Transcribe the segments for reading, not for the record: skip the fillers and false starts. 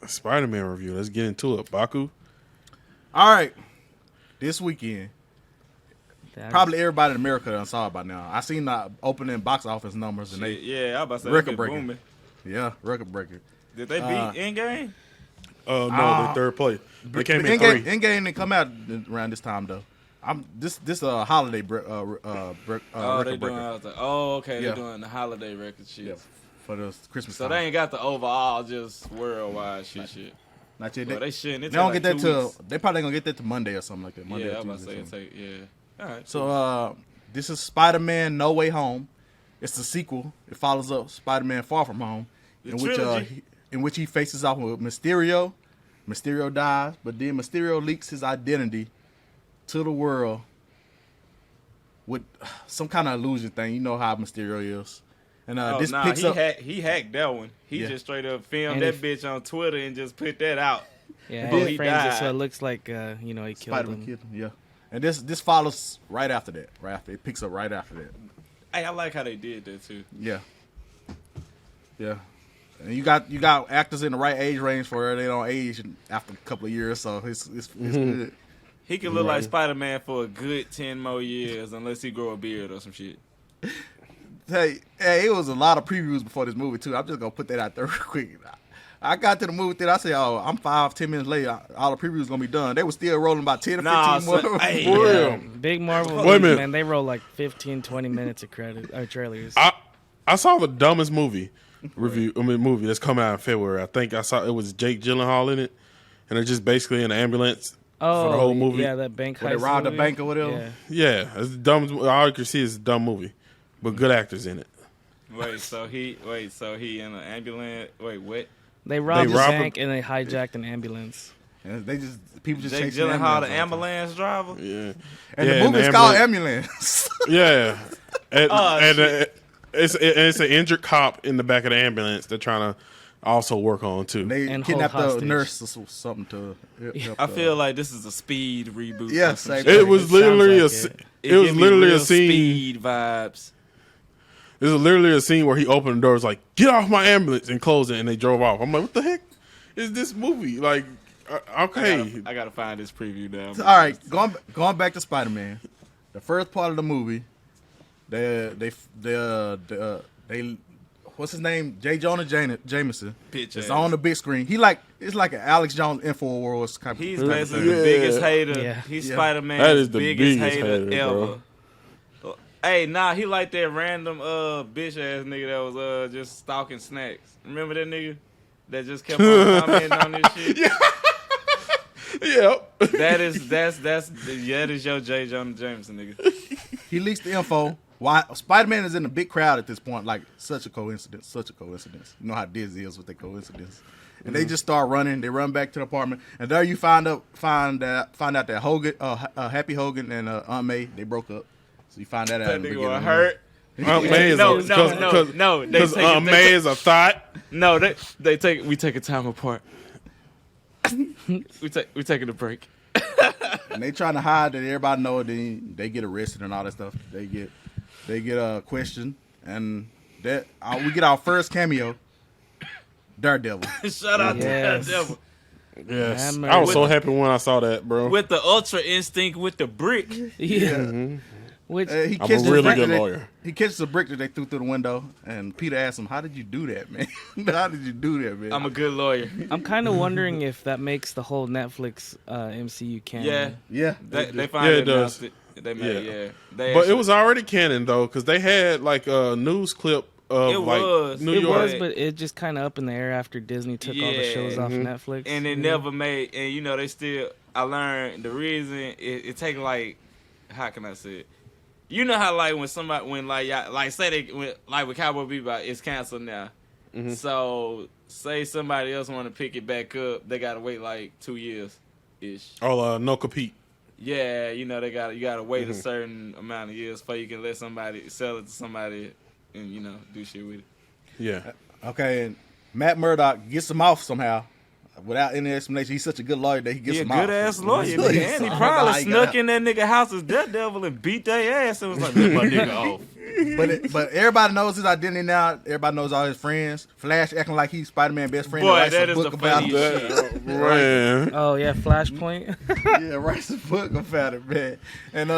Spider-Man review. Let's get into it. Baku. All right. This weekend, probably everybody in America done saw it by now. I seen the opening box office numbers and I was about to say record breaking. Yeah, record breaker. Did they beat Endgame? No, they third place. They came in three. Endgame didn't come out around this time though. This holiday record they breaker. doing. I was like, okay, they're doing the holiday record shit. Yeah, for the Christmas. So time. they ain't got the overall, just worldwide shit. Not yet. Well, they shouldn't. They don't get that till they probably gonna get that to Monday or something like that. Monday yeah, or I'm about Tuesday. to say All right. So this is Spider-Man No Way Home. It's the sequel. It follows up Spider-Man Far From Home, in which he faces off with Mysterio. Mysterio dies, but then Mysterio leaks his identity to the world with some kind of illusion thing. You know how Mysterio is. And picks up. He hacked that one. He just straight up filmed that bitch on Twitter and just put that out. Yeah, he frames it so it looks like he killed Spider-Man him. killed him. Yeah, and this follows right after that. It picks up right after that. Hey, I like how they did that too. Yeah. And you got actors in the right age range for it. They don't age after a couple of years, so it's good. He could look like Spider-Man for a good 10 more years unless he grow a beard or some shit. Hey, it was a lot of previews before this movie too. I'm just gonna put that out there real quick. I got to the movie theater. I said, I'm 5-10 minutes late. All the previews gonna be done. They were still rolling about 10 to 15 more. Yeah, big Marvel movies, man. They roll like 15-20 minutes of trailers. I saw the dumbest movie movie that's coming out in February. I think I saw it was Jake Gyllenhaal in it, and they're just basically in an ambulance for the whole movie. Yeah, that bank heist. They robbed the bank or whatever. Yeah, it's the dumbest. All you can see is a dumb movie, but good actors in it. Wait, so he in an ambulance? Wait, what? They robbed the bank and they hijacked an ambulance. And people just Jake chasing Gyllenhaal, the ambulance driver. Yeah, and the movie's called Ambulance. Yeah, it's an injured cop in the back of the ambulance they're trying to also work on too. They kidnapped the nurse or something to help. I feel like this is a Speed reboot. Yes, it was literally a scene. Speed vibes. There's literally a scene where he opened the door, was like, "Get off my ambulance," and closed it, and they drove off. I'm like, "What the heck is this movie?" Like, okay, I gotta find this preview now. All right, going back to Spider-Man, the first part of the movie, they what's his name? J. Jonah Jameson. It's on the big screen. It's like an Alex Jones InfoWars kind of. He's basically the biggest hater. Yeah. He's Spider-Man's biggest hater ever. Bro. Hey, he like that random bitch ass nigga that was just stalking snacks. Remember that nigga that just kept on commenting on this shit? Yep. That is your J. Jonah Jameson nigga. He leaks the info. Why Spider-Man is in a big crowd at this point? Like such a coincidence. You know how Disney is with their coincidence. And they just start running. They run back to the apartment, and there you find out that Hogan, Happy Hogan and Aunt May, they broke up. So you find that out. That nigga was hurt. Aunt May is no. Because Aunt May is a thought. No, we take a time apart. we taking a break. And they trying to hide that everybody know it. Then they get arrested and all that stuff. They get questioned, and that we get our first cameo. Daredevil. Shout out to Daredevil. Yes, I was so happy when I saw that, bro. With the Ultra Instinct with the brick. Yeah. Mm-hmm. Which I'm a really good lawyer. He catches a brick that they threw through the window, and Peter asks him, "How did you do that, man? How did you do that, man?" I'm a good lawyer. I'm kind of wondering if that makes the whole Netflix MCU canon. Yeah. They finally announced it. They made But it was already canon though, because they had like a news clip of New York. But it just kind of up in the air after Disney took all the shows off Netflix. And it never made. And they still. I learned the reason it take like, how can I say it? You know how like when say they with Cowboy Bebop, it's canceled now. Mm-hmm. So say somebody else want to pick it back up, they gotta wait like 2 years ish. Oh, no compete. Yeah, you gotta wait a certain amount of years before you can let somebody sell it to somebody and do shit with it. Yeah. Okay, and Matt Murdock gets him off somehow. Without any explanation, he's such a good lawyer that he gets him off. He a good-ass lawyer, nigga. And he probably snuck in that nigga house as Daredevil and beat their ass and was like, let my nigga off. But everybody knows his identity now. Everybody knows all his friends. Flash acting like he's Spider-Man's best friend. Boy, that is the funniest shit. Man. Oh yeah, Flashpoint. Yeah, writes a book about it, man. And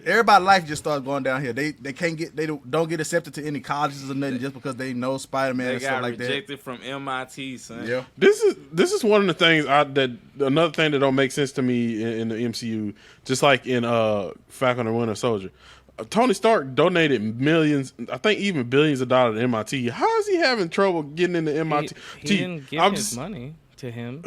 everybody's life just starts going down here. They don't get accepted to any colleges or nothing just because they know Spider-Man and stuff like that. They got rejected from MIT, son. Yeah. This is one of the things another thing that don't make sense to me in the MCU. Just like in Falcon and Winter Soldier, Tony Stark donated millions, I think even billions of dollars to MIT. How is he having trouble getting into MIT? He didn't give his money to him.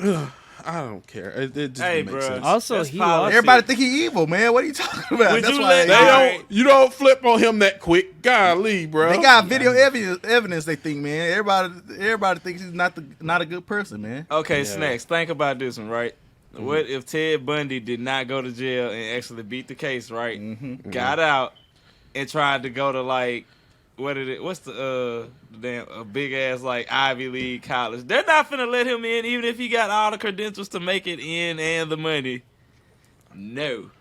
I don't care. It just Hey, makes bro. sense. Also, he lost. Everybody think he evil, man. What are you talking about? Would That's you why let- You don't flip on him that quick. Golly, bro. they got video evidence. They think, man. Everybody thinks he's not a good person, man. Okay, Yeah. Snacks, think about this one, right? Mm-hmm. What if Ted Bundy did not go to jail and actually beat the case, right? Mm-hmm. Got out and tried to go to what's the damn big ass like Ivy League college? They're not finna let him in even if he got all the credentials to make it in and the money. No.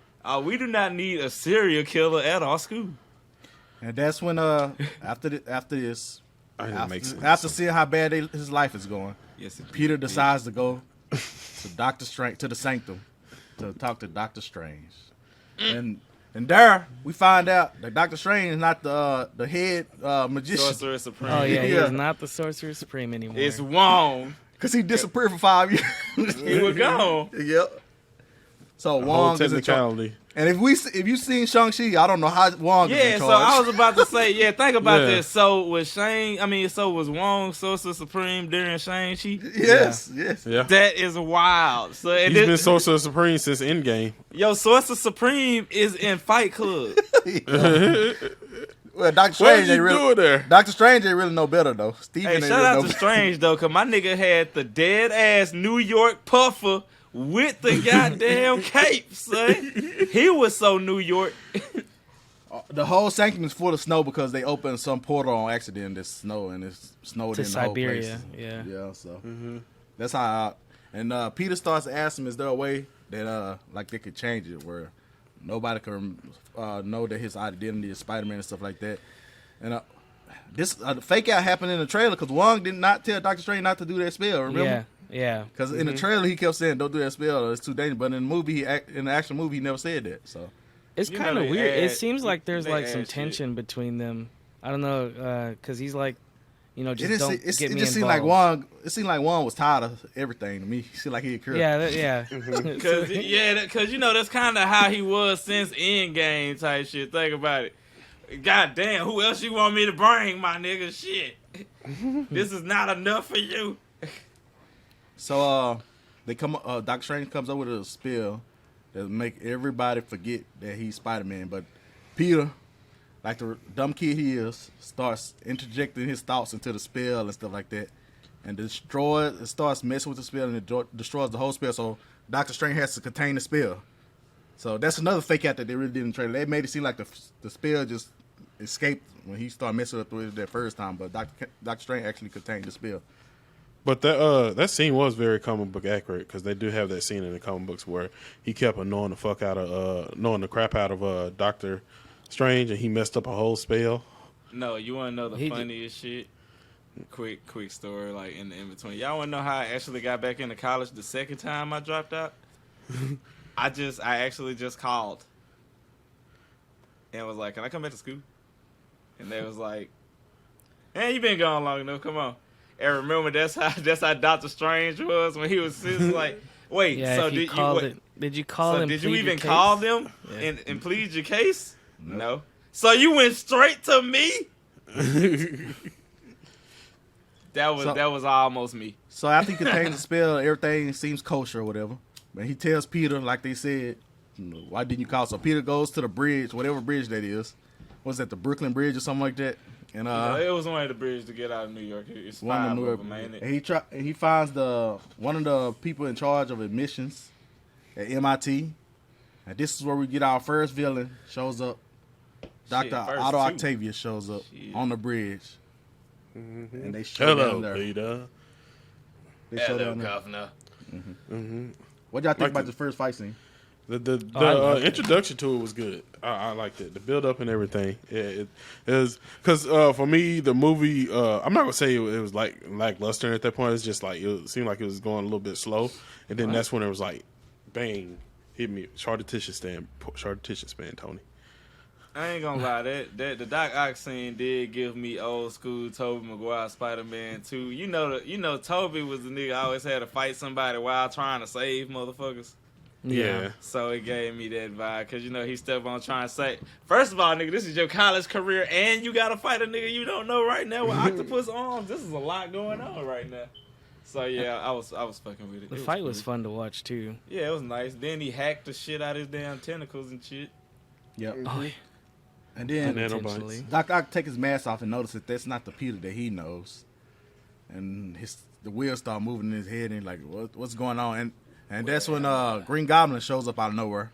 We do not need a serial killer at our school. And that's when after this, Makes sense. after seeing how bad his life is going, Yes, it Peter decides to go to Doctor Strange, to the Sanctum, to talk to Doctor Strange. And there we find out that Doctor Strange is not the head magician, Sorcerer Supreme. Oh yeah, he Yeah. is not the Sorcerer Supreme anymore. It's Wong. because he disappeared for 5 years. He was gone. Yep. So Whole Wong is in charge. technicality. And if you seen Shang-Chi, I don't know how Wong is Yeah, in so charge. I was about to say, think about Yeah. this. So was Wong Sorcerer Supreme during Shang-Chi? yes. Yeah. That is wild. So and He's been Sorcerer Supreme since Endgame. Yo, Sorcerer Supreme is in Fight Club. Well, Doctor What Strange did ain't you really. do there? Doctor Strange ain't really no better though. Steven Hey, ain't shout really out no to better. Strange though, cause my nigga had the dead ass New York puffer with the goddamn cape, son. He was so New York. The whole sanctum is full of snow because they opened some portal on accident. There's snow and it's snowed to in the whole place. Siberia. Yeah. Yeah, so that's how. And Peter starts to ask him, "Is there a way that like they could change it where nobody can know that his identity is Spider-Man and stuff like that?" And this fake out happened in the trailer because Wong did not tell Doctor Strange not to do that spell. Remember? Yeah. Because in the trailer he kept saying, "Don't do that spell; it's too dangerous." But in the movie, in the actual movie, he never said that. So It's You know kind of they weird. add- It seems like there's they like some add shit. tension between them. I don't know, because he's like, just it don't just get me seemed like involved. Wong. It seemed like Wong was tired of everything to me. He seemed like he occurred. Yeah. Cause that's kind of how he was since Endgame type shit. Think about it. God damn, who else you want me to bring, my nigga? Shit, this is not enough for you. So they come. Doctor Strange comes up with a spell that make everybody forget that he's Spider-Man. But Peter, like the dumb kid he is, starts interjecting his thoughts into the spell and stuff like that, and it starts messing with the spell and it destroys the whole spell. So Doctor Strange has to contain the spell. So that's another fake out that they really did in the trailer. They made it seem like the spell just escaped when he started messing with it that first time, but Doctor Strange actually contained the spell. But that scene was very comic book accurate because they do have that scene in the comic books where he kept annoying the crap out of Doctor Strange and he messed up a whole spell. No, you want to know the He funniest shit? Quick story, like in between. Y'all want to know how I actually got back into college the second time I dropped out? I actually just called and was like, "Can I come back to school?" And they was like, "Hey, you been gone long enough. Come on." And remember, that's how Doctor Strange was when he was just like, "Wait, Yeah, so if you did called you? it, did you call So him? did you plead even your case? call them Yeah. and plead your case? No. So you went straight to me? That was almost me. So after he contains the spell, everything seems kosher or whatever. But he tells Peter, like they said, "Why didn't you call?" So Peter goes to the bridge, whatever bridge that is. Was that the Brooklyn Bridge or something like that? And It was one of the bridges to get out of New York. It's one five of the of them, ain't it? and he finds one of the people in charge of admissions at MIT. And this is where we get our first villain shows up. Dr. first Otto two. Octavius shows up Shit. on the bridge. And they show down Hello, there. Peter. They show Hello, down there. governor. What y'all think Like about the- the first fight scene? The introduction to it was good. I liked it. The build up and everything. It is because for me the movie. I'm not gonna say it was like lackluster at that point. It's just like it seemed like it was going a little bit slow, and then that's when it was like, bang, hit me. Short attention span, Tony. I ain't gonna lie, that the Doc Ock scene did give me old school Toby Maguire Spider-Man 2. You know Toby was the nigga always had to fight somebody while trying to save motherfuckers. Yeah. So it gave me that vibe because he stepped on trying to say, first of all, nigga, this is your college career and you gotta fight a nigga you don't know right now with octopus arms. This is a lot going on right now. So yeah, I was fucking with it. The fight was fun to watch too. Yeah, it was nice. Then he hacked the shit out of his damn tentacles and shit. Yep. Oh, yeah. And then Potentially. Doc Ock take his mask off and notice that that's not the Peter that he knows, and the wheels start moving in his head, and he's like, what's going on? And that's when Green Goblin shows up out of nowhere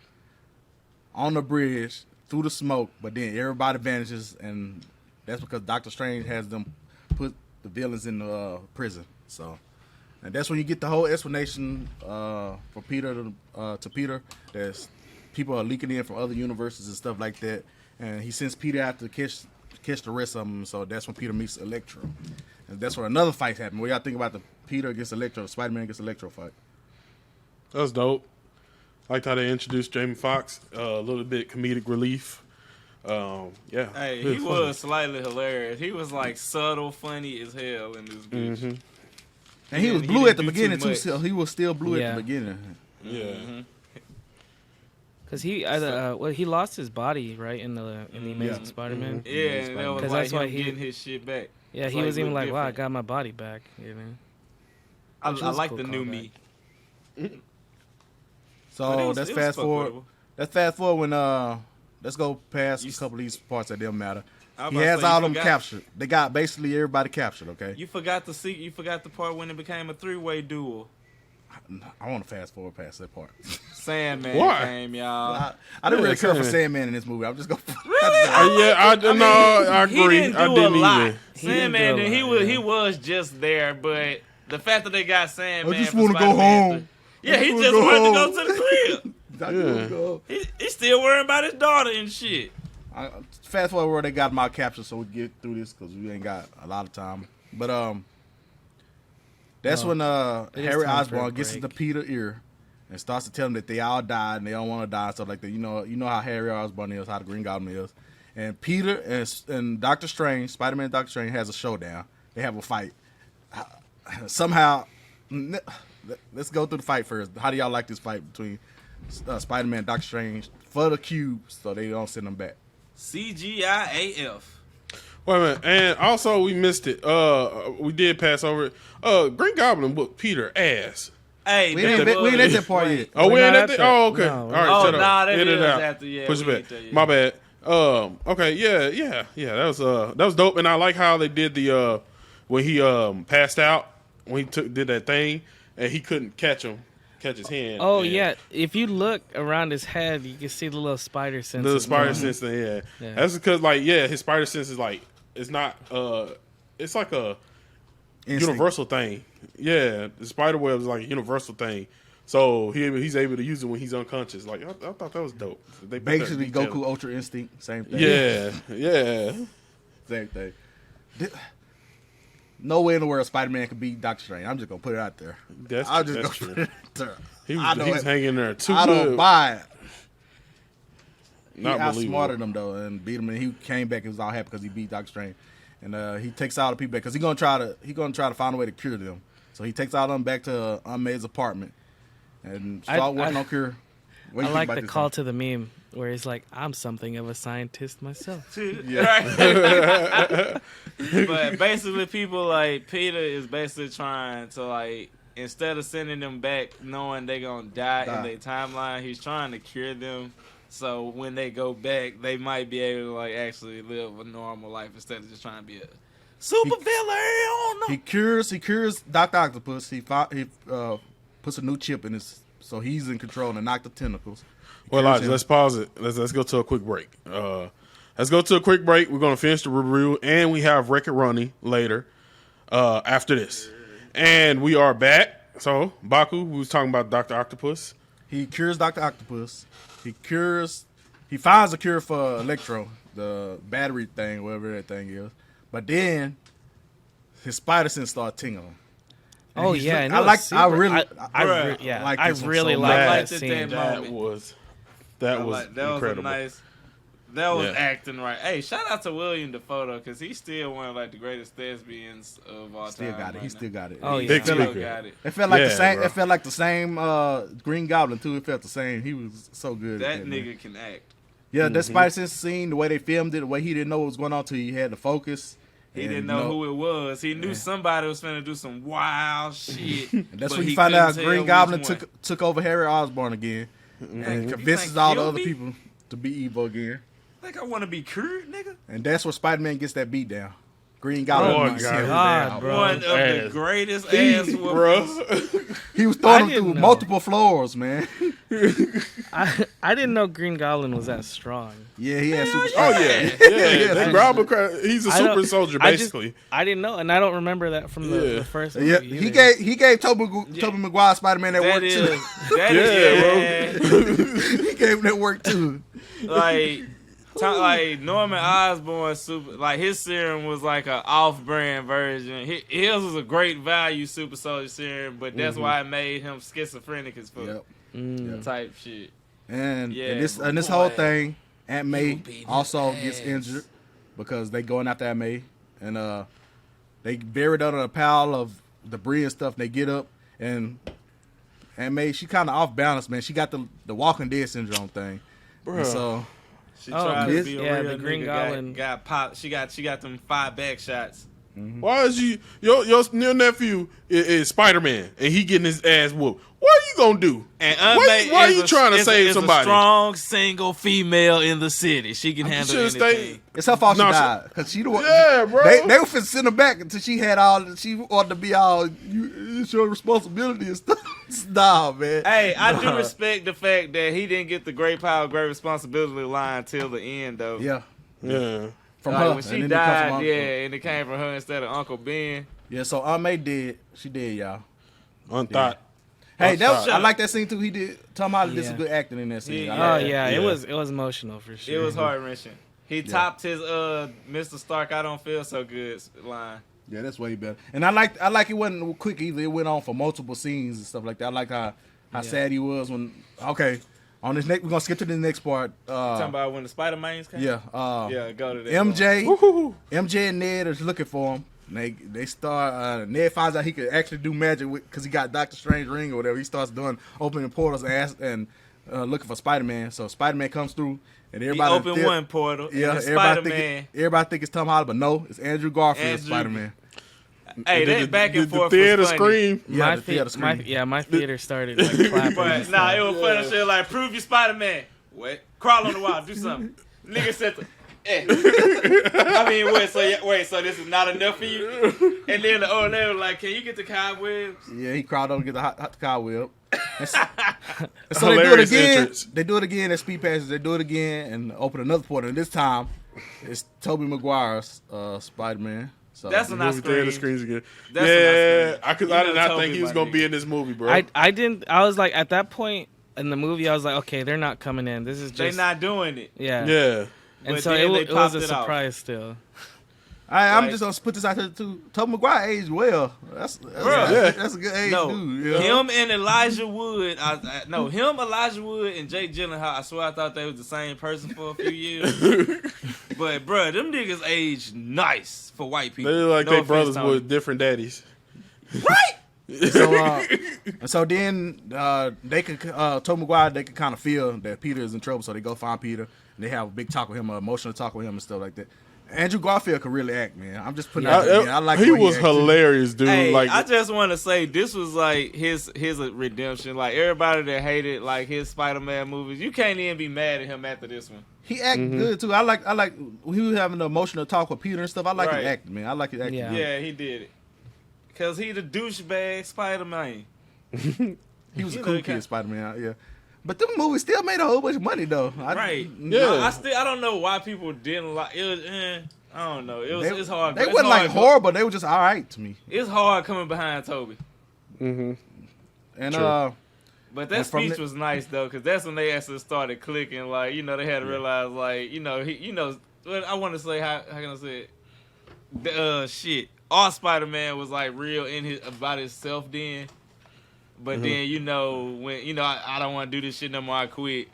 on the bridge through the smoke, but then everybody vanishes, and that's because Doctor Strange has them put the villains in the prison. So, and that's when you get the whole explanation for Peter to Peter. There's people are leaking in from other universes and stuff like that, and he sends Peter out to catch the rest of them. So that's when Peter meets Electro, and that's where another fight happened. What y'all think about the Peter against Electro, Spider-Man against Electro fight? That was dope. Liked how they introduced Jamie Foxx. A little bit comedic relief. Yeah. Hey, he was slightly hilarious. He was like subtle, funny as hell in this bitch. Mm-hmm. And he was blue at the beginning too. So he was still blue at the beginning. Yeah. Mm-hmm. Cause he lost his body right in the Amazing Spider-Man. Yeah, and that was like that's why him getting his shit back. Yeah, he was even like, "Wow, I got my body back." You know. I like cool the new callback. me. So let's fast forward. Let's fast forward when let's go past a couple of these parts that don't matter. He has all them captured. They got basically everybody captured. Okay. You forgot the part when it became a 3-way duel. I want to fast forward past that part. Sandman came, y'all. I didn't really care for Sandman in this movie. I'm just going. Really? I agree. He didn't do a lot. Either. Sandman, he was just there, but the fact that they got Sandman, I just want to go home. Yeah, he just wanted to go to the crib. Yeah. He's still worrying about his daughter and shit. Fast forward where they got my capture, so we get through this because we ain't got a lot of time. But that's when Harry Osborn gets into Peter's ear and starts to tell him that they all died and they don't want to die, stuff like that. You know how Harry Osborn is, how the Green Goblin is, and Peter and Doctor Strange, Spider-Man, and Doctor Strange has a showdown. They have a fight. Somehow, let's go through the fight first. How do y'all like this fight between Spider-Man and Doctor Strange for the cube so they don't send them back? CGI AF. Wait a minute. And also, we missed it. We did pass over it. Green Goblin whooped Peter ass. Hey, we ain't at that part yet. Oh, we ain't at that? Oh, okay. No, all right, shut up. That Edit is it out. after, yeah. Push it back. My bad. Okay, yeah. That was dope. And I like how they did the when he passed out, when he did that thing, and he couldn't catch his hand. Oh yeah, if you look around his head, you can see the little spider sense. The spider sense thing, yeah. That's because his spider sense is like it's not it's like a universal thing. Yeah, the spider web is like a universal thing. So he's able to use it when he's unconscious. Like I thought that was dope. They basically Goku Ultra Instinct, same thing. Yeah. Same thing. No way in the world Spider-Man could beat Doctor Strange. I'm just gonna put it out there. That's true. He was hanging there too good. I don't buy it. He outsmarted him though and beat him, and he came back and was all happy because he beat Doctor Strange. And he takes all the people back because he's gonna try to find a way to cure them. So he takes all of them back to May's apartment and start working on cure. I like the call to the meme where he's like, "I'm something of a scientist myself." Right. But basically, people like Peter is basically trying to like, instead of sending them back knowing they're gonna die in their timeline, he's trying to cure them. So when they go back, they might be able to like actually live a normal life instead of just trying to be a super villain. He cures Dr. Octopus. He puts a new chip in his, so he's in control and knock the tentacles. Well, let's pause it. Let's go to a quick break. Let's go to a quick break. We're gonna finish the review, and we have Record Running later after this. And we are back. So Baku, we was talking about Dr. Octopus. He cures Dr. Octopus. He finds a cure for Electro, the battery thing, whatever that thing is. But then his spider sense started tingling. And Oh he's yeah, look- and I it was like. I super- really. yeah, like I this one really so like much. that liked it scene. that That moment. was That was incredible. a nice. That was Yeah. acting right. Hey, shout out to William Dafoe because he's still one of like the greatest thespians of all Still time. got it. right He now. still got it. Oh, He yeah. Big still speaker. got it. It felt like the Yeah, same. bro. It felt like the same. Green Goblin too. It felt the same. He was so good. at That man. nigga can act. Yeah, that Spider Sense scene, the way they filmed it, the way he didn't know what was going on till he had the focus. He And, didn't you know who it was. He knew Yeah. somebody was finna do some wild shit. And that's but when he you find out couldn't Green tell Goblin which one. took over Harry Osborn again, and You convinces think all the he'll other be? people to be evil again. I think I want to be cured, nigga. And that's where Spider-Man gets that beat down. Green Goblin Oh, knocks God. him God, down. bro. One of the Ass. greatest ass whoopings. bro. He was throwing I him didn't through know. multiple floors, man. I didn't know Green Goblin was that strong. Yeah, he had super. Oh yeah, yeah. That I- Goblin, he's a I don't- super soldier I just- basically. I didn't know, and I don't remember that from the, Yeah. the first movie. Yeah, either. he gave Toby Maguire Spider-Man that, That work is, too. that Yeah, is, He gave him that work too. like Norman Osborn super, like his serum was like a off-brand version. His was a great value super soldier serum, but that's why it made him schizophrenic as fuck. Yep. Mm. Type shit. And Yeah, and this but and this whole boy, thing, Aunt May will beat also his gets ass. injured because they going after Aunt May, and they buried under a pile of debris and stuff. They get up, and Aunt May, she kind of off balance, man. She got the Walking Dead syndrome thing. Bro. And so She Oh, tried to this- be a yeah, real the Green nigga, Goblin. got popped. She got them 5 back shots. Why is your nephew is Spider-Man and he getting his ass whooped? What are you gonna do? And why are you trying to save somebody? A strong single female in the city. She can You handle should've anything. stayed. it's her fault No, she she- died because she the one. Yeah, bro. They were finna send her back until she had all. She wanted to be all. It's your responsibility and stuff. Nah, man. Hey, I do respect the fact that he didn't get the great power, great responsibility line till the end, though. Yeah, Yeah. from Like her. when and she then it come from died, Uncle. and it came from her instead of Uncle Ben. Yeah, so Aunt May did. She did, y'all. Unthought. Hey, that was, Shut I up. like that scene too. He did. Tom Holland did some Yeah. good acting in that scene. Yeah. I Oh like that. yeah, Yeah. it was emotional for sure. It was heart wrenching. He topped his Mr. Stark, I don't feel so good line. Yeah, that's way better. And I like it wasn't quick either. It went on for multiple scenes and stuff like that. I like how sad he was when. Okay, on this next, we're gonna skip to the next part. Talking about when the Spider-Mans came? Yeah, Yeah, go to that. MJ and Ned is looking for him. And they start. Ned finds out he could actually do magic because he got Doctor Strange ring or whatever. He starts opening portals and looking for Spider-Man. So Spider-Man comes through and He everybody opened one portal. Yeah, and everybody think it's Tom Holland, but no, it's Andrew Garfield Andrew- Spider-Man. Hey, Did that back and the forth theater was funny. scream. Yeah, my, the theater screen. my theater started like clapping. But and nah, stuff. it was funny shit like, prove you Spider-Man. What? Crawl on the wall, do something. Nigga said I mean, so this is not enough for you? And then the old lady was like, can you get the cobwebs? Yeah, he crawled over to get the hot car wheel. And so they do it Hilarious again. entrance. They do it again at Speed Passes. They do it again and open another portal. And this time, it's Toby Maguire's Spider-Man. So That's when I Movie theater screamed. screens again. That's Yeah, what I You did know not Toby, think he was my gonna be nigga. in this movie, bro. I was like at that point in the movie I was like, okay, they're not coming in. This is They just not doing it. yeah. Yeah. And But so then it they was popped a it off. surprise still. I'm Like- just gonna put this out there too. Toby Maguire aged well. That's Bruh. that's a good age No, dude. You know? him and Elijah Wood. Elijah Wood, and Jake Gyllenhaal. I swear I thought they was the same person for a few years. But bruh, them niggas age nice for white people. They look like No they offense, brothers Tony. with different daddies. So then they could Toby Maguire, they could kind of feel that Peter is in trouble, so they go find Peter and they have a big talk with him, an emotional talk with him and stuff like that. Andrew Garfield could really act, man. I'm just putting it out there. Man. I like he the way was acted. hilarious, dude. Hey, like I just want to say this was like his redemption. Like everybody that hated like his Spider-Man movies, you can't even be mad at him after this one. He acted good too. I like when he was having the emotional talk with Peter and stuff. I like Right. his acting, man. I like his acting. Yeah. Yeah, he did it. Cause he the douchebag Spider-Man. He was a You cool know, kid, Spider-Man. Yeah, but them movies still made a whole bunch of money though. Right. Yeah. I don't know why people didn't like it. Was, I don't know. It's hard. They It's wasn't like hard- horrible. They were just all right to me. It's hard coming behind Toby. And True. But that speech was nice though, because that's when they actually started clicking. Like, you know, they had to realize, like, you know, I want to say how can I say it? Shit, our Spider-Man was like real about himself then. But then, you know, when I don't want to do this shit no more, I quit.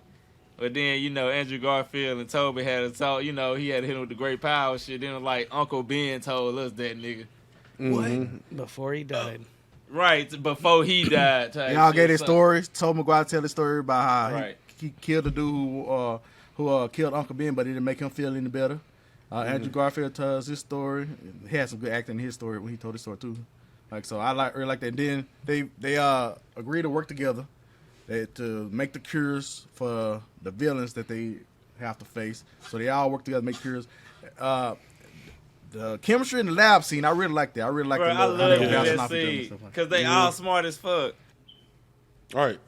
But then, you know, Andrew Garfield and Toby had to talk. You know, he had to hit him with the great power shit. Then, like, Uncle Ben told us that nigga. What? Before he died. Right, before he died. Y'all get his story. Toby Maguire tell his story about how he killed the dude who killed Uncle Ben, but it didn't make him feel any better. Andrew Garfield tells his story. He had some good acting in his story when he told his story too. Like, so I really like that. Then they agreed to work together to make the cures for the villains that they have to face. So they all work together to make cures. The chemistry in the lab scene, I really like that. I really like the I love that scene because they all smart as fuck. All right.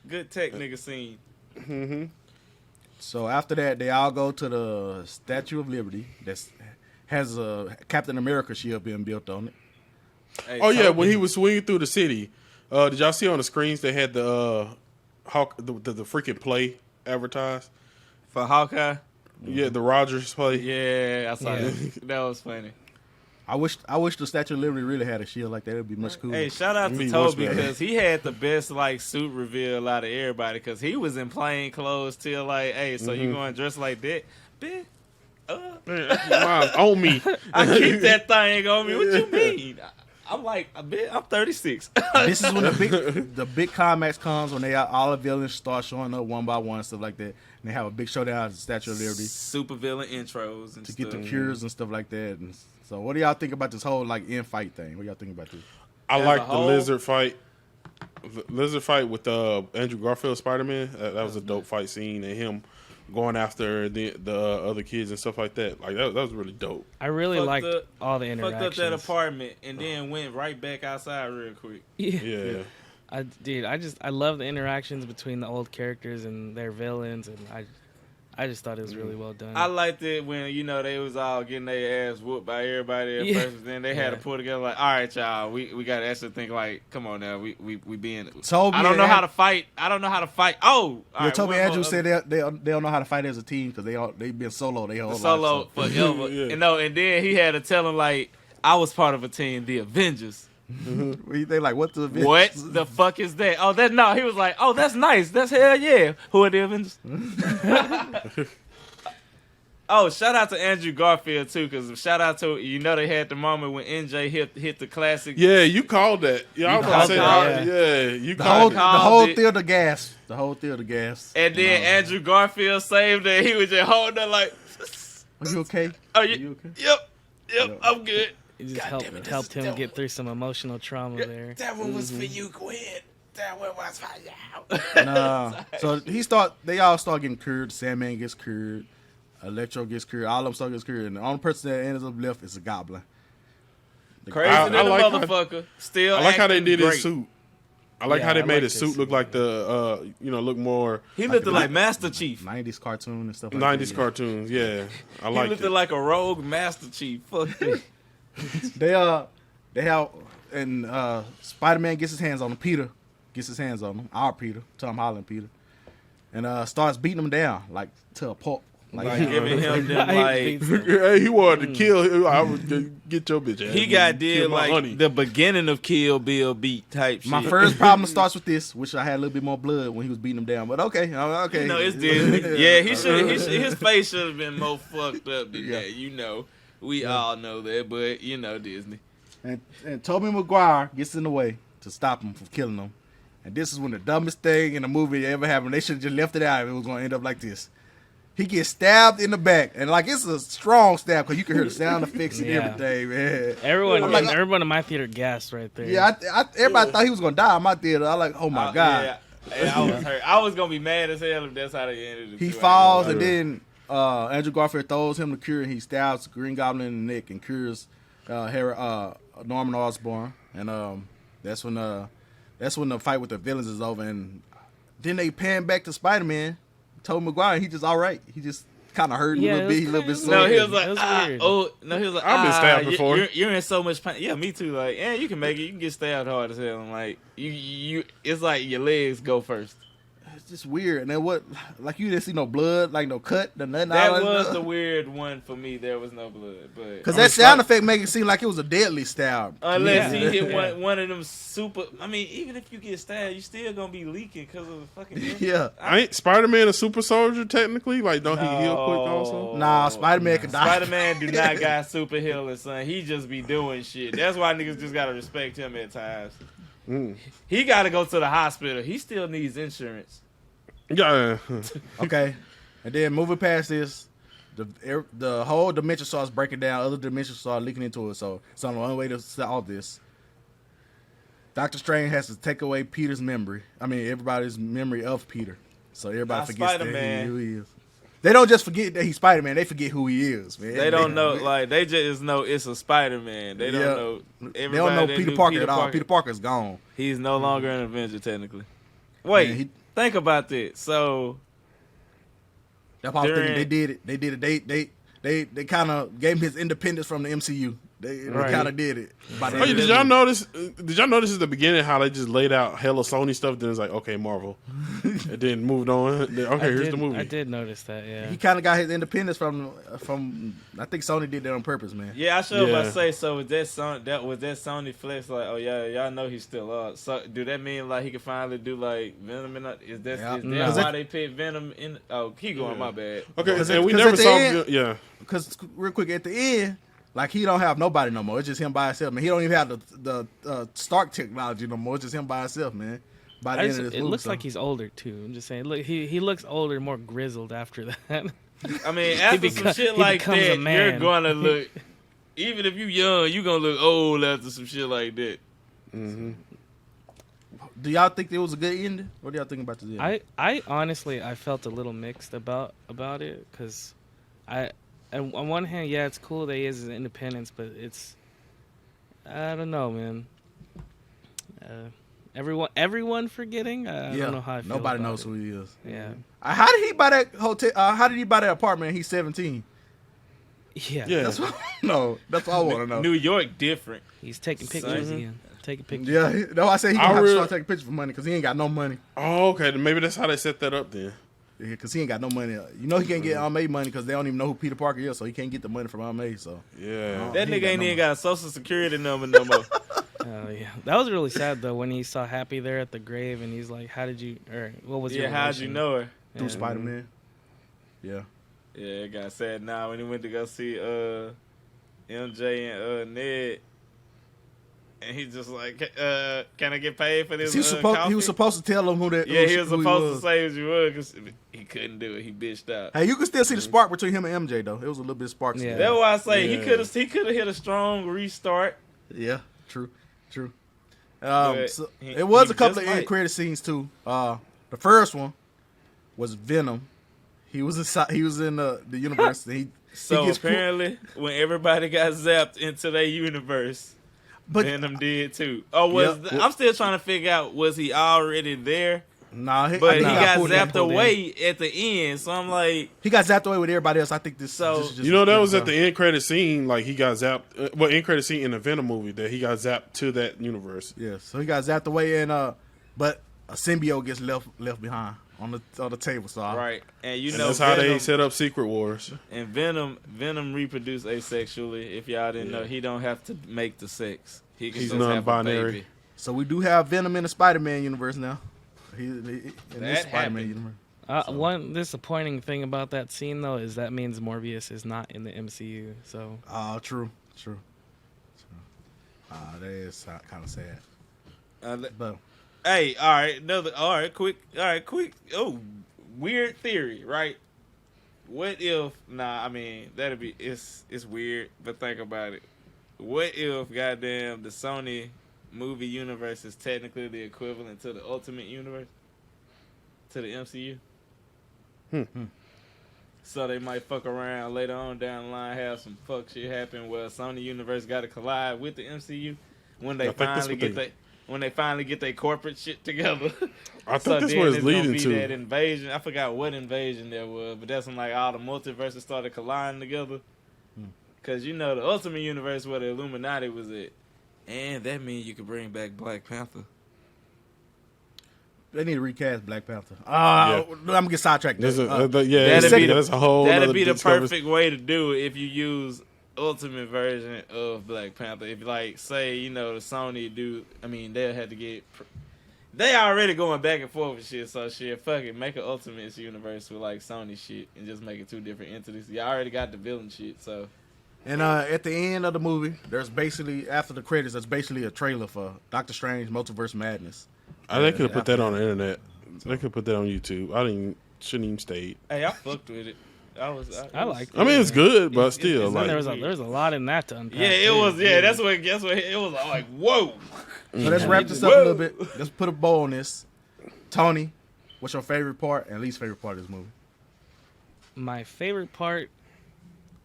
Good tech nigga scene. Mm-hmm. So after that, they all go to the Statue of Liberty that has a Captain America shield being built on it. Hey, yeah, when he was swinging through the city, did y'all see on the screens they had the freaking play advertised for Hawkeye? Yeah, the Rogers play. Yeah, I saw that. That was funny. I wish the Statue of Liberty really had a shield like that. It'd be much cooler. Hey, shout out to Toby because he had the best like suit reveal out of everybody because he was in plain clothes till like, hey, so you going to dress like that, bitch? Mine's on me. I keep that thing on me. What you mean? I'm like, I'm 36. This is when the big climax comes when all the villains start showing up one by one and stuff like that. And they have a big showdown at the Statue of Liberty. Super villain intros and to stuff. Get the cures and stuff like that. And so, what do y'all think about this whole like end fight thing? What do y'all think about this? I like the lizard fight. The lizard fight with Andrew Garfield Spider-Man. That was a dope fight scene, and him going after the other kids and stuff like that. Like that was really dope. I really liked all the interactions. Fucked up that apartment and then went right back outside real quick. Yeah. I love the interactions between the old characters and their villains, and I just thought it was really well done. I liked it when, you know, they was all getting their ass whooped by everybody at first, and then they had to pull together like, all right, y'all, we got to actually think like, come on now, we being. Toby I don't know how to fight. I don't know how to fight. Oh, yeah. Right, Toby and Andrew said they don't know how to fight as a team because they've been solo. They whole solo forever. You know, and then he had to tell him like, I was part of a team, the Avengers. They like, what the Avengers? What the fuck is that? Oh, he was like, oh, that's nice. That's hell yeah. Who are the Avengers? Oh, shout out to Andrew Garfield too, because shout out to, you know, they had the moment when NJ hit the classic. Yeah, you called that. Yeah, I was about to say that. Yeah, you called it. The whole theater gas. The whole theater gas. And then Andrew Garfield saved it. He was just holding it like, are you okay? Are you okay? Yep, I'm good. It just helped him get through some emotional trauma there. That one was for you, Gwen. That one was for you. So they all start getting cured. Sandman gets cured. Electro gets cured. All of them start getting cured. And the only person that ends up left is a goblin. Crazy than a motherfucker. Still, I like how they did great. his suit. I like how they made his suit look like look more. He looked like Master Chief. 90s cartoon and stuff like 90s that. cartoons, yeah. I like it. He looked like a rogue Master Chief. Fuck it. They have, and Spider-Man gets his hands on him. Peter gets his hands on him. Our Peter, Tom Holland Peter, and starts beating him down like to a pulp. Like giving him them like hey, he wanted to kill. I would get your bitch ass. He got did like the beginning of Kill Bill beat type shit. My first problem starts with this. Wish I had a little bit more blood when he was beating him down, but okay. You know, it's Disney. Yeah, he should. His face should have been more fucked up than that. You know, we all know that, but you know, Disney. And Toby Maguire gets in the way to stop him from killing him. And this is when the dumbest thing in the movie ever happened. They should have just left it out. It was going to end up like this. He gets stabbed in the back, and like it's a strong stab because you can hear the sound effects and everything, man. Everyone in my theater gasped right there. Yeah, everybody thought he was gonna die in my theater. I like, oh my god. Yeah, I was hurt. I was gonna be mad as hell if that's how they ended it. He falls, and then Andrew Garfield throws him the cure, and he stabs Green Goblin in the neck and cures Norman Osborn, and that's when the fight with the villains is over, and then they pan back to Spider-Man. Toby Maguire, he just all right. He just kind of hurting Yeah, a little bit. He a little bit it was sore. No, he was That like, was ah, weird. oh, no, he was like, I've been stabbed before. You're in so much pain. Yeah, me too. Like, yeah, you can make it. You can get stabbed hard as hell. I'm like, it's like your legs go first. It's just weird. And then what? Like you didn't see no blood, like no cut, nothing. That all was the weird one for me. There was no blood, but because that sound effect make it seem like it was a deadly stab. unless Yeah. he hit one of them super. I mean, even if you get stabbed, you still gonna be leaking because of the fucking. Yeah. Ain't Spider-Man a super soldier technically? Like, don't he heal quick also? Nah, Spider-Man could die. Spider-Man do not got super healing, son. He just be doing shit. That's why niggas just gotta respect him at times. He gotta go to the hospital. He still needs insurance. Yeah. Okay, and then moving past this, the whole dimension starts breaking down. Other dimensions start leaking into it. So it's on the only way to solve this. Doctor Strange has to take away Peter's memory. I mean, everybody's memory of Peter. So everybody Not forgets Spider-Man. who he is. They don't just forget that he's Spider-Man. They forget who he is, man. They don't know, like, they just know it's a Spider-Man. They don't Yeah. know. They don't know that Peter knew Parker at all. Peter Parker's gone. He's no longer an Avenger, technically. Wait, Man, think about this. So, That's why I was thinking they did it. They did it. They kind of gave him his independence from the MCU. They Right. kind of did it. By the Oh, end of did that y'all movie. notice? Did y'all notice at the beginning how they just laid out hella Sony stuff? Then it's like, okay, Marvel, and then moved on. Then, okay, here's the movie. I did notice that. Yeah. He kind of got his independence from. I think Sony did that on purpose, man. yeah, I should Yeah. about to say, so with that Sony flex, like, oh, yeah, y'all know he's still up. So, do that mean, like, he can finally do, like, Venom? Is that Yeah. No. why they picked Venom in? Oh, keep going, my bad. Okay, Cause and we at never the saw. end- Yeah, Because real quick at the end, like he don't have nobody no more. It's just him by himself, man. He don't even have the Stark technology no more. It's just him by himself, man. By the end of this It movie, looks so. like he's older too. I'm just saying. Look, he looks older, more grizzled after that. I mean, after some shit he like becomes a that, man. you're gonna look. Even if you young, you gonna look old after some shit like that. Do y'all think it was a good ending? What do y'all think about the ending? I honestly I felt a little mixed about it because on one hand, yeah, it's cool that he has his independence, but it's I don't know, man. Everyone forgetting. I don't know how I feel. Nobody about knows it. who he is. Yeah, How did he buy that hotel? How did he buy that apartment? He's 17. yeah. yeah. That's what. No, that's what I want to know. New York different. He's taking pictures Son. again. Taking pictures. Yeah, no, I say he I gonna have to really- start taking pictures for money because he ain't got no money. Oh, okay. Then maybe that's how they set that up then. Yeah, because he ain't got no money. You know he can't get Aunt May money because they don't even know who Peter Parker is, so he can't get the money from Aunt May. So Yeah. That he nigga got ain't no even got a social security number no more. Oh yeah, that was really sad though when he saw Happy there at the grave and he's like, "How did you?" Or what was your Yeah, how'd you relation?" know her? through Yeah. Spider-Man. Yeah. Yeah, it got sad now when he went to go see MJ and Ned. And he's just like, can I get paid for this? He was coffee? supposed to tell him who that. Yeah, he was who supposed to say as you would because he couldn't do it. He bitched out. Hey, you can still see the spark between him and MJ though. It was a little bit sparks. Yeah. That's why I say Yeah. he could have hit a strong restart. Yeah, true. But So he- it was he a couple just of end might. credit scenes too. The first one was Venom. He was in the universe. he So gets apparently, when everybody got zapped into their universe, but Venom did too. Oh, Yep. I'm still trying to figure out, was he already there? nah, But he nah, got pulled in, zapped pulled in. away at the end. So I'm like, He got zapped away with everybody else. I think this. So- this is just You know, that was at the end credit scene. Like he got zapped. Well, end credit scene in the Venom movie that he got zapped to that universe. Yeah, so he got zapped away, and but a symbiote gets left behind on the table. So right. And you And know, that's how they Venom, set up Secret Wars. and Venom reproduce asexually. If y'all didn't Yeah. know, he don't have to make the sex. He can He's just have a non-binary. baby. So we do have Venom in the Spider-Man universe now. He in this That Spider-Man happened. universe. One disappointing thing about that scene though is that means Morbius is not in the MCU. So True. That is kind of sad. But Hey, all right, quick. Oh, weird theory, right? What if? Nah, I mean that'd be it's weird, but think about it. What if, goddamn, the Sony movie universe is technically the equivalent to the Ultimate Universe, to the MCU? So they might fuck around later on down the line, have some fuck shit happen where Sony universe got to collide with the MCU when they I think that's finally what get they- when they finally get their corporate shit together. I So think that's then what it's it's gonna leading be to. that invasion. I forgot what invasion there was, but that's when like all the multiverses started colliding together. Cause you know the Ultimate Universe where the Illuminati was at, and that means you could bring back Black Panther. They need to recast Black Panther. I'm gonna get sidetracked. That's a That'd whole. That'd other be the discovery. perfect way to do it if you use Ultimate version of Black Panther. If like say the Sony do, I mean they'll have to get. They already going back and forth with shit, so shit, fuck it, make an Ultimate universe with like Sony shit and just make it two different entities. You already got the villain shit, so. And at the end of the movie, there's basically after the credits, there's basically a trailer for Doctor Strange Multiverse Madness. They could have put that on the internet. They could put that on YouTube. Shouldn't even stayed. Hey, I fucked with it. I liked it. I mean, it's good, but still, Then like, there was a lot in that to unpack. Yeah, it was. Yeah, that's what. Guess what? It was like, whoa. So let's wrap this up a little bit. Let's put a bow on this. Tony, what's your favorite part and least favorite part of this movie? My favorite part,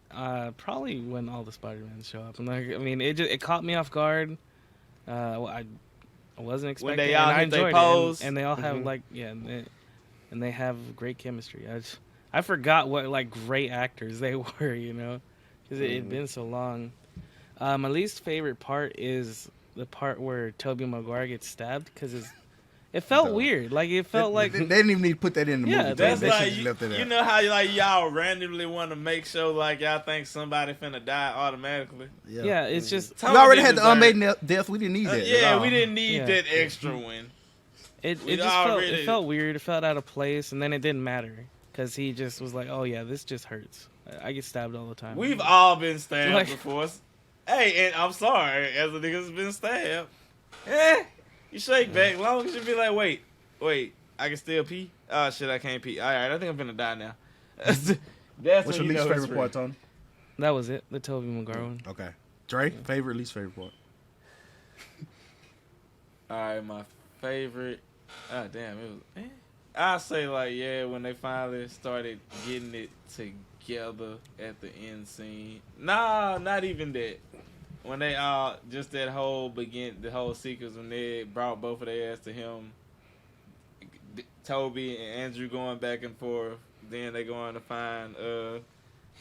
probably when all the Spider-Mans show up. And like, I mean, it caught me off guard. I wasn't expecting. When they it, all and I hit their enjoyed pose. it, and they all have and they have great chemistry. I forgot what like great actors they were, because it had been so long. My least favorite part is the part where Toby Maguire gets stabbed because it felt weird. Like it felt like they didn't even need to put that in the movie. That's They like should've left it out. you know how like y'all randomly want to make sure like y'all think somebody finna die automatically. yeah, it's just Toby We already didn't had the deserve- unmade death. We didn't need that. at Yeah, all. we didn't need Yeah. that extra one. it We just already- felt weird. It felt out of place, and then it didn't matter because he just was like, "Oh yeah, this just hurts. I get stabbed all the time." We've all been stabbed Like- before. Hey, and I'm sorry, as a nigga's been stabbed. You shake back long as you be like, wait, I can still pee? Oh shit, I can't pee. Alright, I think I'm finna die now. That's What's your when you least know it's favorite part, real. Tony? That was it. The Toby Maguire one. Okay. Dre, favorite, least favorite part? Alright, my favorite. Ah, damn, it was. I'll say like when they finally started getting it together at the end scene. Nah, not even that. When they all just that whole the whole sequence when they brought both of their ass to him, Toby and Andrew going back and forth. Then they going to find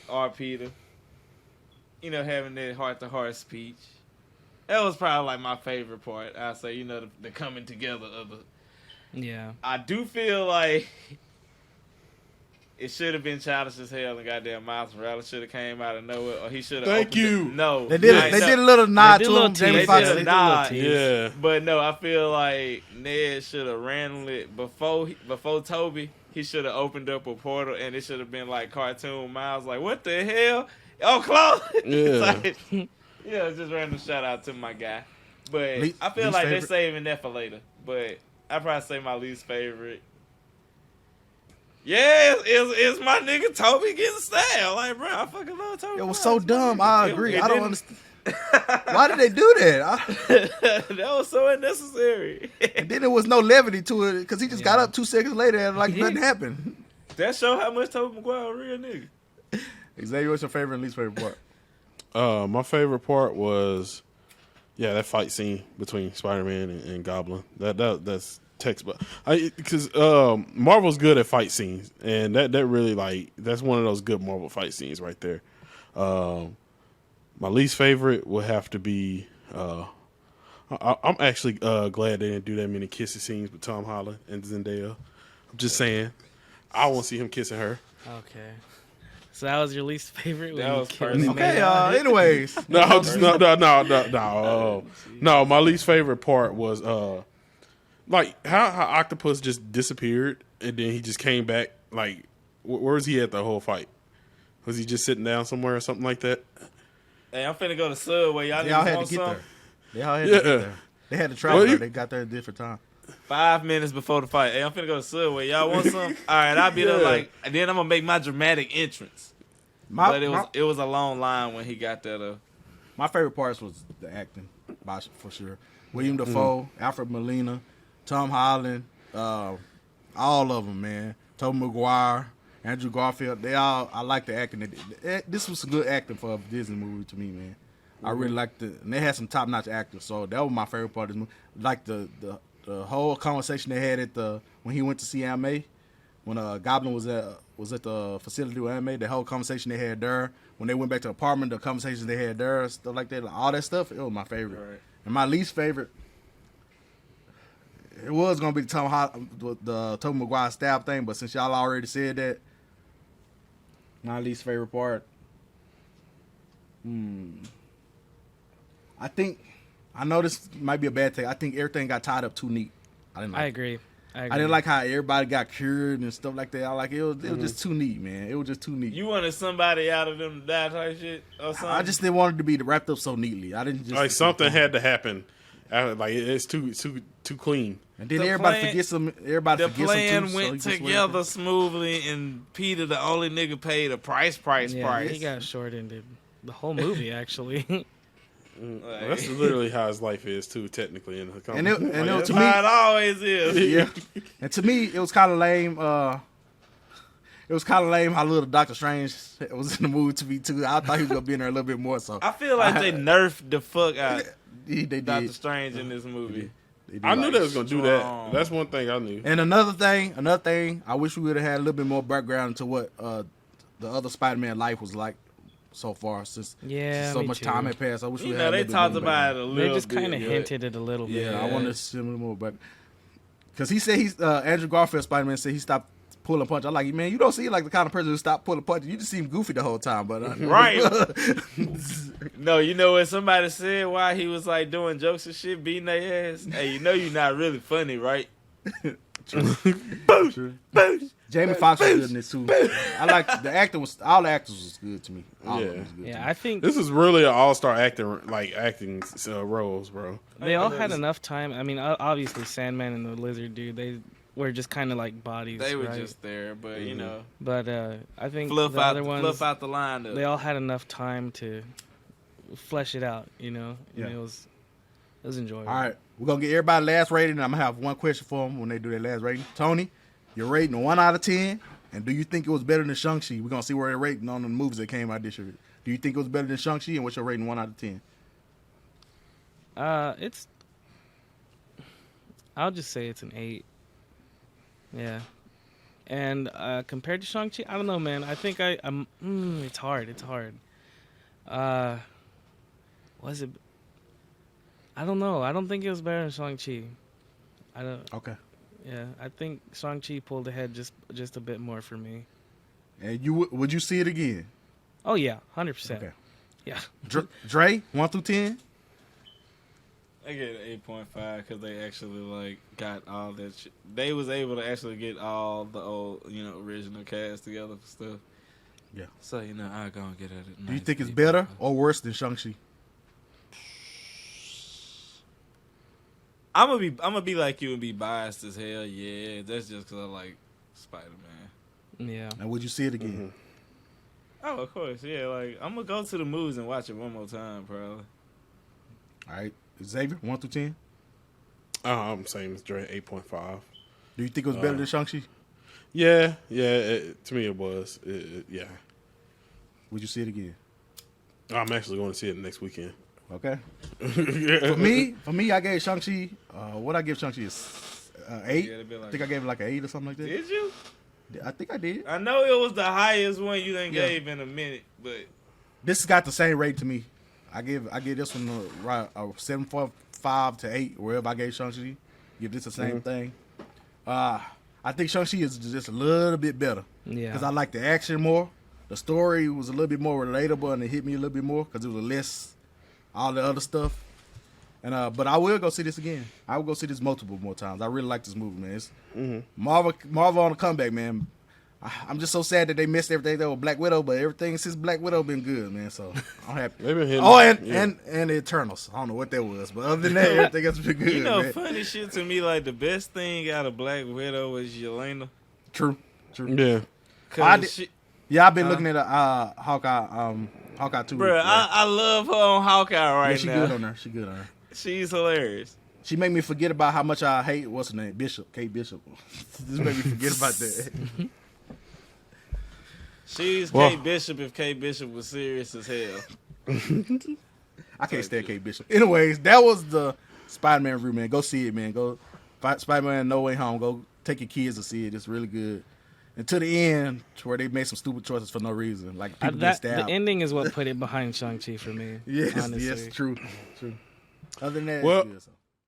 R. Peter. Having that heart-to-heart speech. That was probably like my favorite part. I say, the coming together of the. Yeah. I do feel like it should have been childish as hell and goddamn Miles Morales should have came out of nowhere, or he should have. Thank you. No, They did a little nod They did to a him. little Jamie tease. Foxx They did. did a nod. Yeah. But no, I feel like Ned should have randomly before Toby. He should have opened up a portal, and it should have been like cartoon Miles. Like, what the hell? Oh, close. Yeah. Just random shout out to my guy. But Least- I feel least like favorite? they're saving that for later. But I probably say my least favorite. Yeah, it's my nigga Toby getting stabbed. Like, bro, I fucking love Toby. It was so dumb. I agree. It I don't didn't- understand. Why did they do that? That was so unnecessary. And then there was no levity to it because he just got up 2 seconds later and like nothing happened. That show how much Toby Maguire a real nigga. Xavier, what's your favorite and least favorite part? My favorite part was, that fight scene between Spider-Man and Goblin. That's textbook. Because Marvel's good at fight scenes, and that really that's one of those good Marvel fight scenes right there. My least favorite would have to be. I'm actually glad they didn't do that many kissing scenes with Tom Holland and Zendaya. I'm just saying, I want to see him kissing her. Okay. So that was your least favorite? That when you was killed personal. me? Okay, anyways. No. My least favorite part was like how Octopus just disappeared and then he just came back. Like, where was he at the whole fight? Was he just sitting down somewhere or something like that? Hey, I'm finna go to Subway. Y'all They all niggas had want to get some? there. They all had to get there. They had to travel Well, there. They got there at a different time. 5 minutes before the fight. Hey, I'm finna go to Subway. Y'all want some? All right, I'll be there like. And then I'm gonna make my dramatic entrance. But it was a long line when he got there though. My favorite parts was the acting, for sure. William Dafoe, Alfred Molina, Tom Holland, all of them, man. Tobey Maguire, Andrew Garfield. I like the acting. This was some good acting for a Disney movie to me, man. I really liked it, and they had some top notch actors. So that was my favorite part of this movie. Like the whole conversation they had when he went to see Aunt May, when Goblin was at the facility with Aunt May. The whole conversation they had there. When they went back to the apartment, the conversations they had there, stuff like that, all that stuff. It was my favorite. Right. And my least favorite, it was gonna be the Toby Maguire stab thing, but since y'all already said that, my least favorite part. I know this might be a bad thing. I think everything got tied up too neat. I agree. I didn't like how everybody got cured and stuff like that. I like it was just too neat, man. It was just too neat. You wanted somebody out of them to die type shit or something? I just didn't want it to be wrapped up so neatly. I didn't just like something had to happen. Like it's too clean. And then everybody forgets some. Everybody The forgets plan some too, went so together smoothly, and Peter, the only nigga, paid a price. Yeah, he got short-ended the whole movie, actually. Well, that's literally how his life is too, technically. In the comic. And it was, to me, How it always is. yeah. And to me, it was kind of lame. It was kind of lame how little Doctor Strange was in the mood to be too. I thought he was gonna be in there a little bit more. So I feel like they nerfed the fuck out they did. Doctor Strange in this movie. They did. I knew they was gonna do strong. that. That's one thing I knew. And another thing, I wish we would have had a little bit more background into what the other Spider-Man life was like so far, since so much time had passed. I wish we had. They talked about it a little bit. They just kind of hinted it a little bit. Yeah, I wanted to see a little more, but because he said Andrew Garfield Spider-Man said he stopped pulling punch. I'm like, man, you don't seem like the kind of person who stopped pulling punch. You just seem goofy the whole time, but right. No, you know what somebody said why he was like doing jokes and shit, beating their ass. Hey, you know you're not really funny, right? True. Jamie Foxx was good in this too. I like the acting all the actors was good to me. All of them was good to me. I think This is really an all-star acting roles, bro. they all had enough time. I mean, obviously Sandman and the Lizard Dude, they were just kind of like bodies. They were right? just there, but you know, But I think fluff the out other ones, fluff out the lineup. they all had enough time to flesh it out. You know, and Yeah. it was enjoyable. All right, we're gonna get everybody last rating. And I'm gonna have one question for them when they do their last rating. Tony, you're rating 1 out of 10, and do you think it was better than Shang-Chi? We're gonna see where they're rating on the movies that came out this year. Do you think it was better than Shang-Chi, and what's your rating 1 out of 10? I'll just say it's an 8. Yeah. And compared to Shang-Chi, I don't know, man. I think it's hard. It's hard. Was it? I don't know. I don't think it was better than Shang-Chi. I don't. Okay. Yeah, I think Shang-Chi pulled ahead just a bit more for me. And would you see it again? Oh yeah, 100%. Okay. Yeah. Dre, 1 through 10. I get an 8.5 because they actually like got all that shit. They was able to actually get all the old, original cast together for stuff. Yeah. So I gonna get at it. Do you think it's better or worse than Shang-Chi? I'm gonna be like you and be biased as hell. Yeah, that's just because I like Spider-Man. Yeah. And would you see it again? Oh, of course, yeah. Like I'm gonna go to the movies and watch it one more time, probably. All right, Xavier, 1 through 10. I'm same as Dre, 8.5. Do you think it was better than Shang-Chi? Yeah. To me it was. Yeah. Would you see it again? I'm actually going to see it next weekend. Okay. For me, I gave Shang-Chi. What I give Shang-Chi is 8. Yeah, it'd be like- I think I gave it like an 8 or something like that. Did you? I think I did. I know it was the highest one you done Yeah. gave in a minute, but This has got the same rate to me. I give this one a 7.5 to 8, wherever I gave Shang-Chi. Give this the same thing. I think Shang-Chi is just a little bit better. Yeah. Because I like the action more. The story was a little bit more relatable and it hit me a little bit more because it was less all the other stuff. And but I will go see this again. I will go see this multiple more times. I really like this movie, man. It's Marvel on the comeback, man. I'm just so sad that they missed everything that was Black Widow, but everything since Black Widow been good, man. So I'm happy. They've been hitting and the Eternals. I don't know what that was, but other than that, everything else been good. Man. funny shit to me, like the best thing out of Black Widow was Yelena. True. Yeah. I've been looking at Hawkeye too. Bro, I love her on Hawkeye right she now. good on her. She good on her. She's hilarious. She made me forget about how much I hate what's her name, Kate Bishop. This made me forget about that. She's Kate Bishop if Kate Bishop was serious as hell. I can't stand Kate Bishop. Anyways, that was the Spider-Man review, man. Go see it, man. Go Spider-Man No Way Home. Go take your kids to see it. It's really good. And to the end, to where they made some stupid choices for no reason, like people get stabbed. The ending is what put it behind Shang-Chi for me. Yes, honestly. yes, true. Other than that, well, it's good, so.